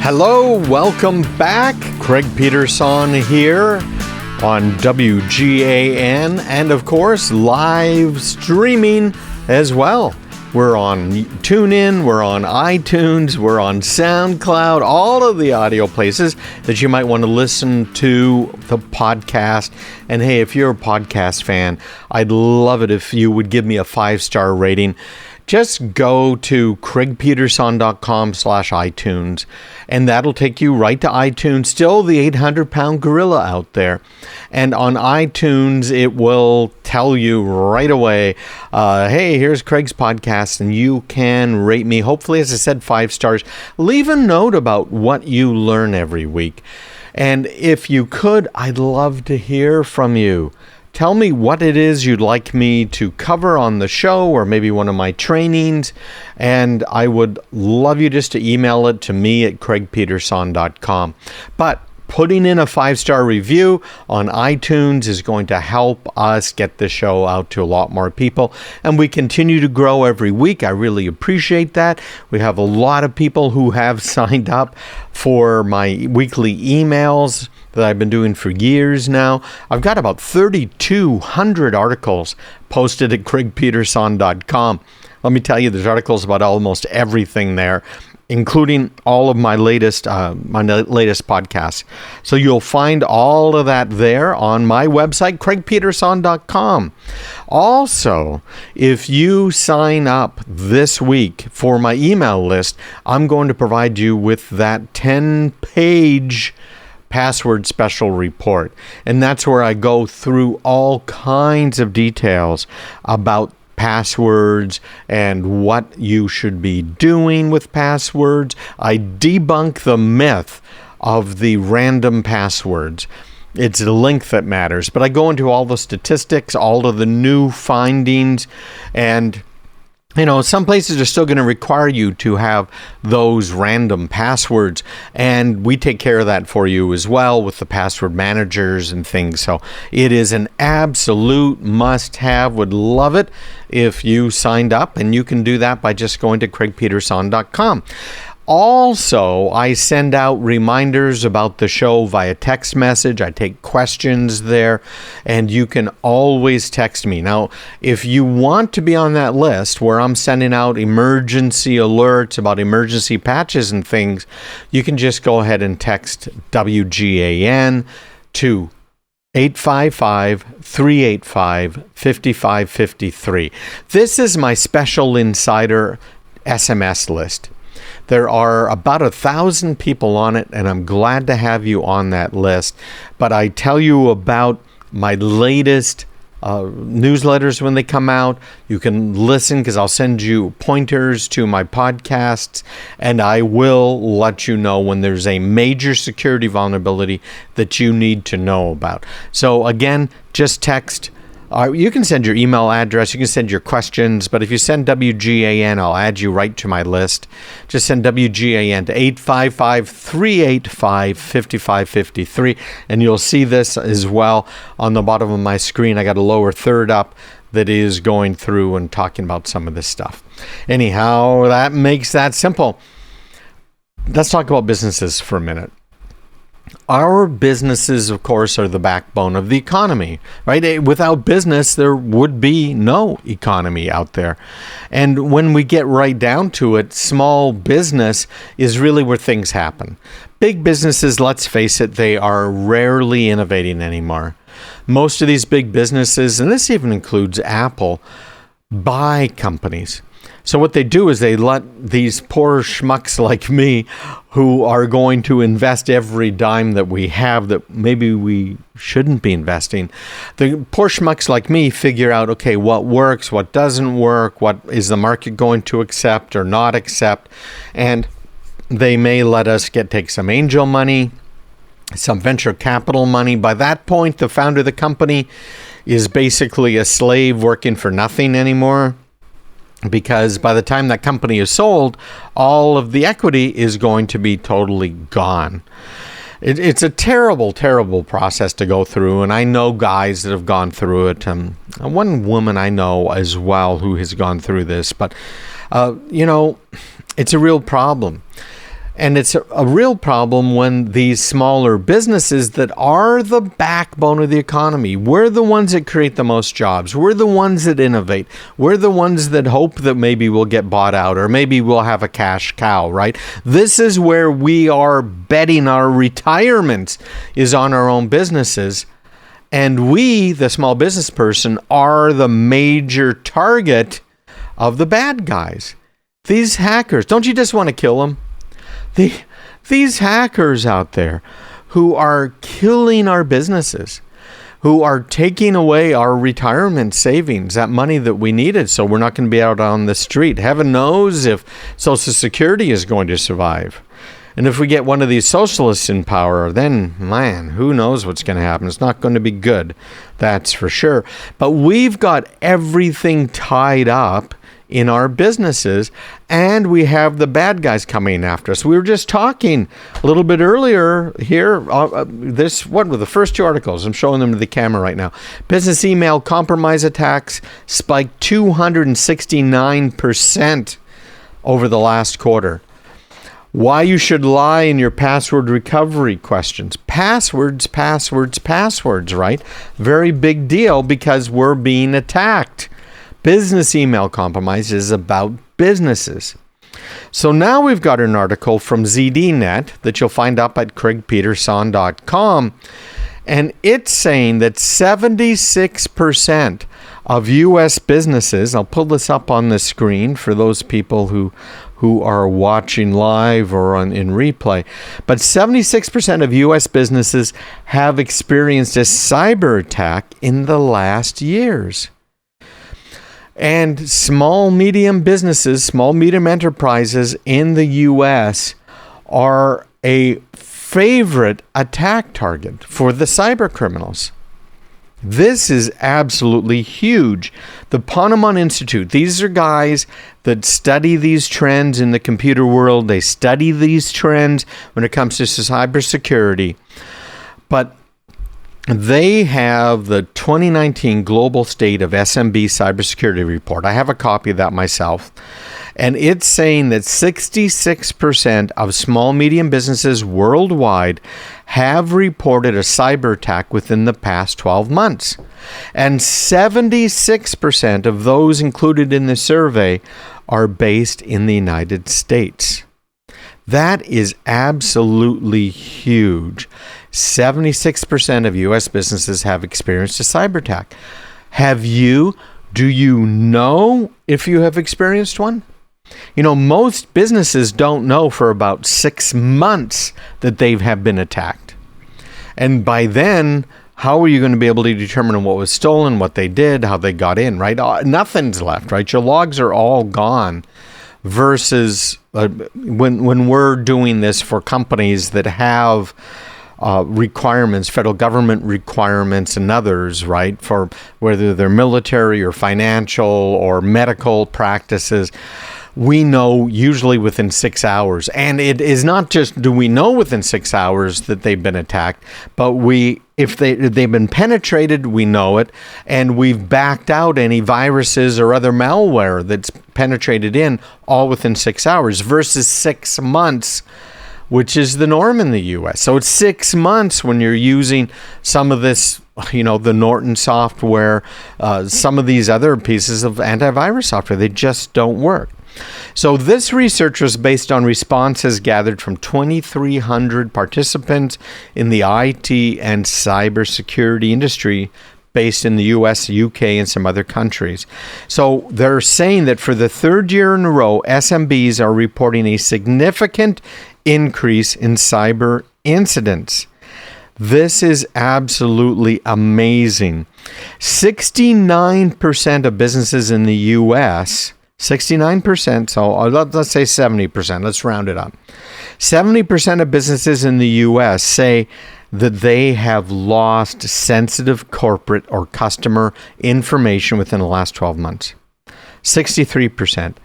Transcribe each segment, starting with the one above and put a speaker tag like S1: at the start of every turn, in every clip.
S1: Hello, welcome back. Craig Peterson here on WGAN and, of course, live streaming as well. We're on TuneIn, we're on iTunes, we're on SoundCloud, all of the audio places that you might want to listen to the podcast. And hey, if you're a podcast fan, I'd love it if you would give me a 5-star rating. Just go to craigpeterson.com/iTunes, and that'll take you right to iTunes, still the 800-pound gorilla out there. And on iTunes, it will tell you right away, hey, here's Craig's podcast, and you can rate me, hopefully, as I said, 5 stars. Leave a note about what you learn every week. And if you could, I'd love to hear from you. Tell me what it is you'd like me to cover on the show or maybe one of my trainings, and I would love you just to email it to me at craigpeterson.com. But putting in a 5-star review on iTunes is going to help us get the show out to a lot more people, and we continue to grow every week. I really appreciate that. We have a lot of people who have signed up for my weekly emails that I've been doing for years now. I've got about 3,200 articles posted at craigpeterson.com. Let me tell you, there's articles about almost everything there, including all of my latest podcasts. So you'll find all of that there on my website, craigpeterson.com. Also, if you sign up this week for my email list, I'm going to provide you with that 10-page password special report. And that's where I go through all kinds of details about passwords and what you should be doing with passwords. I debunk the myth of the random passwords. It's the length that matters. But I go into all the statistics, all of the new findings, and some places are still going to require you to have those random passwords, and we take care of that for you as well with the password managers and things. So it is an absolute must-have. Would love it if you signed up, and you can do that by just going to craigpeterson.com. Also, I send out reminders about the show via text message. I take questions there, and you can always text me. Now, if you want to be on that list where I'm sending out emergency alerts about emergency patches and things, you can just go ahead and text WGAN to 855-385-5553. This is my special insider SMS list. There are about 1,000 people on it, and I'm glad to have you on that list. But I tell you about my latest newsletters when they come out. You can listen because I'll send you pointers to my podcasts, and I will let you know when there's a major security vulnerability that you need to know about. So again, just text. You can send your email address, you can send your questions, but if you send WGAN, I'll add you right to my list. Just send WGAN to 855-385-5553, and you'll see this as well on the bottom of my screen. I got a lower third up that is going through and talking about some of this stuff. Anyhow, that makes that simple. Let's talk about businesses for a minute. Our businesses, of course, are the backbone of the economy, right? Without business, there would be no economy out there. And when we get right down to it, small business is really where things happen. Big businesses, let's face it, they are rarely innovating anymore. Most of these big businesses, and this even includes Apple, buy companies. So what they do is they let these poor schmucks like me who are going to invest every dime that we have that maybe we shouldn't be investing. The poor schmucks like me figure out, okay, what works, what doesn't work, what is the market going to accept or not accept. And they may let us take some angel money, some venture capital money. By that point, the founder of the company is basically a slave working for nothing anymore. Because by the time that company is sold, all of the equity is going to be totally gone. It's a terrible, terrible process to go through, and I know guys that have gone through it. One woman I know as well who has gone through this, but it's a real problem. And it's a real problem when these smaller businesses that are the backbone of the economy, we're the ones that create the most jobs. We're the ones that innovate. We're the ones that hope that maybe we'll get bought out or maybe we'll have a cash cow, right? This is where we are betting our retirements is on our own businesses. And we, the small business person, are the major target of the bad guys. These hackers, don't you just want to kill them? These hackers out there who are killing our businesses, who are taking away our retirement savings, that money that we needed so we're not going to be out on the street. Heaven knows if Social Security is going to survive. And if we get one of these socialists in power, then, man, who knows what's going to happen. It's not going to be good, that's for sure. But we've got everything tied up in our businesses, and we have the bad guys coming after us. We were just talking a little bit earlier here. What were the first two articles? I'm showing them to the camera right now. Business email compromise attacks spiked 269% over the last quarter. Why you should lie in your password recovery questions. Passwords, right? Very big deal because we're being attacked. Business email compromise is about businesses. So now we've got an article from ZDNet that you'll find up at craigpeterson.com. And it's saying that 76% of U.S. businesses, I'll pull this up on the screen for those people who are watching live or in replay, but 76% of U.S. businesses have experienced a cyber attack in the last years. And small, medium businesses, small, medium enterprises in the U.S. are a favorite attack target for the cybercriminals. This is absolutely huge. The Ponemon Institute, these are guys that study these trends in the computer world. They study these trends when it comes to cybersecurity. But they have the 2019 Global State of SMB Cybersecurity Report. I have a copy of that myself. And it's saying that 66% of small, medium businesses worldwide have reported a cyber attack within the past 12 months. And 76% of those included in the survey are based in the United States. That is absolutely huge. 76% of U.S. businesses have experienced a cyber attack. Have you? Do you know if you have experienced one? You know, most businesses don't know for about 6 months that they have been attacked. And by then, how are you going to be able to determine what was stolen, what they did, how they got in, right? Nothing's left, right? Your logs are all gone. Versus when we're doing this for companies that have requirements, federal government requirements and others, right, for whether they're military or financial or medical practices, we know usually within 6 hours. And it is not just do we know within 6 hours that they've been attacked, but if they've been penetrated, we know it, and we've backed out any viruses or other malware that's penetrated in all within 6 hours versus 6 months, which is the norm in the U.S. So it's 6 months when you're using some of this, you know, the Norton software, some of these other pieces of antivirus software, they just don't work. So this research was based on responses gathered from 2,300 participants in the IT and cybersecurity industry based in the US, UK, and some other countries. So they're saying that for the third year in a row, SMBs are reporting a significant increase in cyber incidents. This is absolutely amazing. 69% of businesses in the US, 69%, so let's say 70%, let's round it up. 70% of businesses in the US say that they have lost sensitive corporate or customer information within the last 12 months. 63%.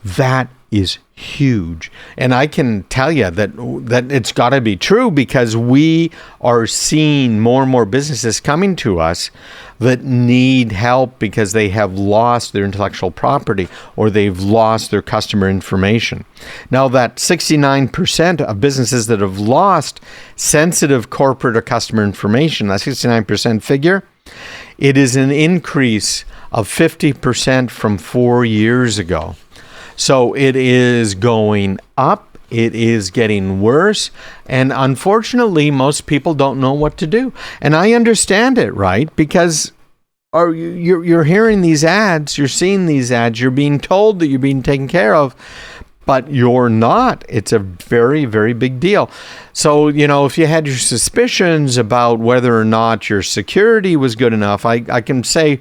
S1: That is huge. And I can tell you that it's got to be true, because we are seeing more and more businesses coming to us that need help because they have lost their intellectual property or they've lost their customer information. Now, that 69% of businesses that have lost sensitive corporate or customer information, that 69% figure, it is an increase of 50% from 4 years ago. So it is going up, it is getting worse, and unfortunately, most people don't know what to do. And I understand it, right? Because you're hearing these ads, you're seeing these ads, you're being told that you're being taken care of, but you're not. It's a very, very big deal. So, if you had your suspicions about whether or not your security was good enough, I can say,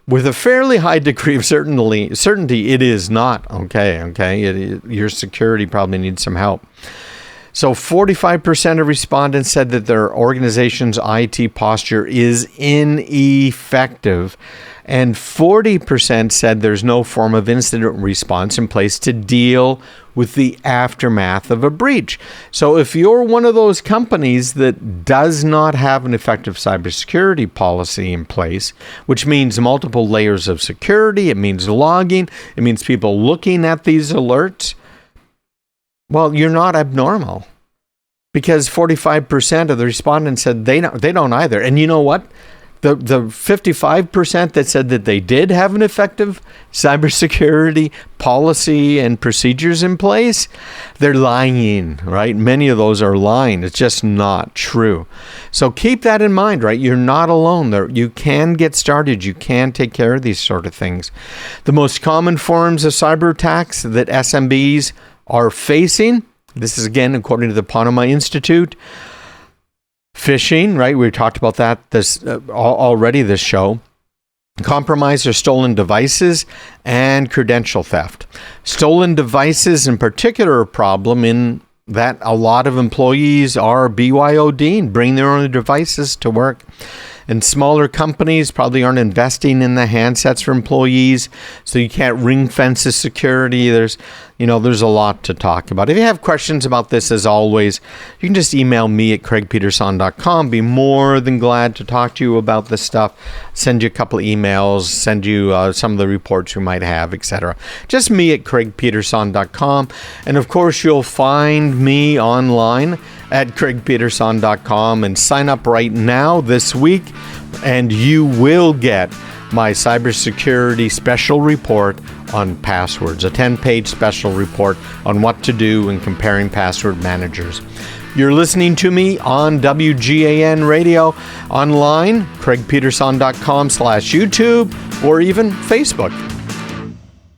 S1: with a fairly high degree of certainty, it is not. Okay. Your security probably needs some help. So 45% of respondents said that their organization's IT posture is ineffective. And 40% said there's no form of incident response in place to deal with the aftermath of a breach. So if you're one of those companies that does not have an effective cybersecurity policy in place, which means multiple layers of security, it means logging, it means people looking at these alerts, well, you're not abnormal. Because 45% of the respondents said they don't either. And you know what? The 55% that said that they did have an effective cybersecurity policy and procedures in place, they're lying, right? Many of those are lying. It's just not true. So keep that in mind, right? You're not alone there. You can get started. You can take care of these sort of things. The most common forms of cyber attacks that SMBs are facing, this is again according to the Panama Institute, phishing, right? We talked about that already this show. Compromised or stolen devices and credential theft. Stolen devices in particular are a problem in that a lot of employees are BYODing, bring their own devices to work. And smaller companies probably aren't investing in the handsets for employees, so you can't ring fence the security. There's a lot to talk about. If you have questions about this, as always, you can just email me at craigpeterson.com. Be more than glad to talk to you about this stuff. Send you a couple of emails, send you some of the reports you might have, etc. Just me at craigpeterson.com. And of course, you'll find me online at craigpeterson.com and sign up right now this week, and you will get my cybersecurity special report on passwords, a 10-page special report on what to do in comparing password managers. You're listening to me on WGAN Radio, online, craigpeterson.com/YouTube, or even Facebook.